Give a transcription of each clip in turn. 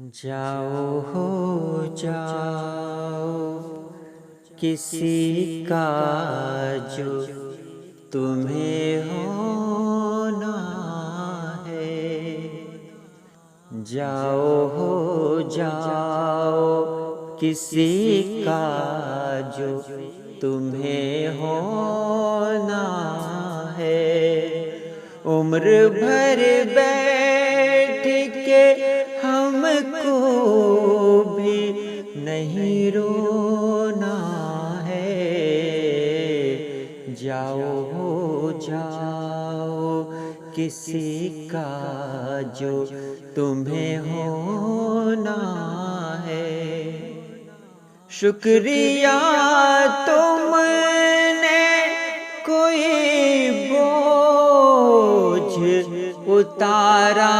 جاؤ ہو جاؤ کسی کا جو تمہیں ہونا ہے، جاؤ ہو جاؤ کسی کا جو تمہیں ہونا ہے، عمر بھر بیٹھ کے ہم کو بھی نہیں رونا ہے، جاؤ ہو جاؤ کسی کا جو تمہیں ہونا ہے۔ شکریہ تم نے کوئی بوجھ اتارا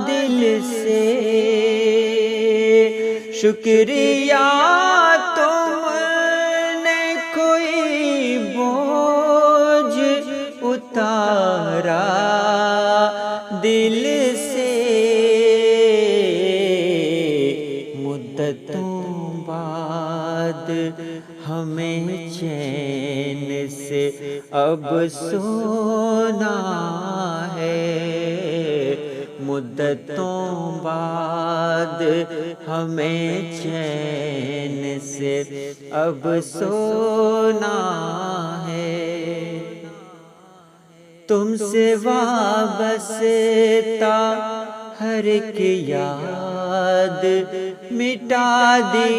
دل سے، شکریہ تم نے کوئی بوجھ اتارا دل سے، مدتوں بعد ہمیں چین سے اب سونا ہے، مدتوں بعد ہمیں چین سے اب سونا ہے، تم سے وابستہ ہر ایک یاد مٹا دی،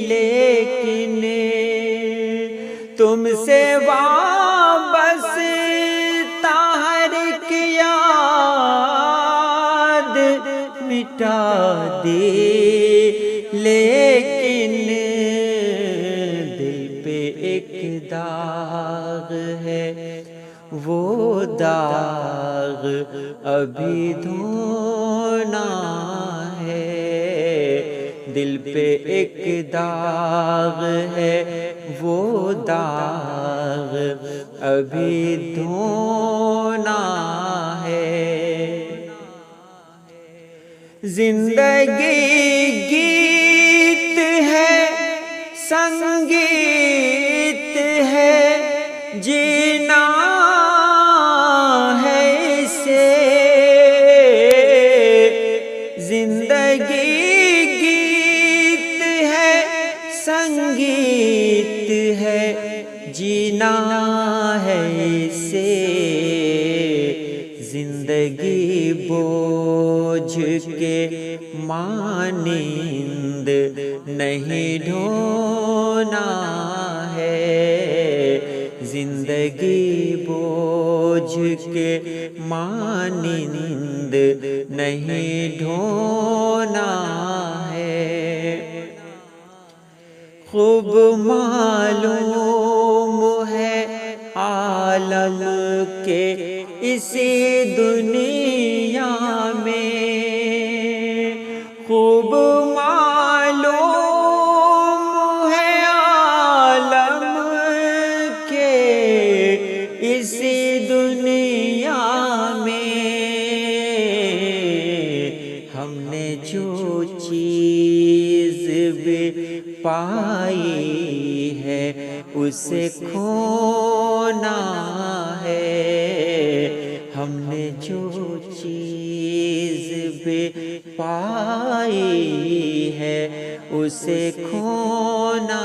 لیکن تم سے وابستہ ہر ایک یاد مٹا دی، لیکن دل پہ ایک داغ ہے، وہ داغ ابھی دھونا ہے، دل پہ ایک داغ ہے، وہ داغ ابھی دھونا ہے۔ زندگی گیت ہے، سنگیت ہے، جینا ہے اسے، زندگی گیت ہے، سنگیت ہے، جینا ہے اسے، زندگی بوجھ کے مانند نہیں ڈھونا ہے، زندگی بوجھ کے مانند نہیں ڈھونا ہے، خوب معلوم ہے عالم کے اسی دنیا میں، خوب معلوم ہے عالم کے اسی دنیا میں، ہم نے جو چیز بھی پائی ہے اسے کھونا ہے، ہم نے جو چیز بھی پائی ہے اسے کھونا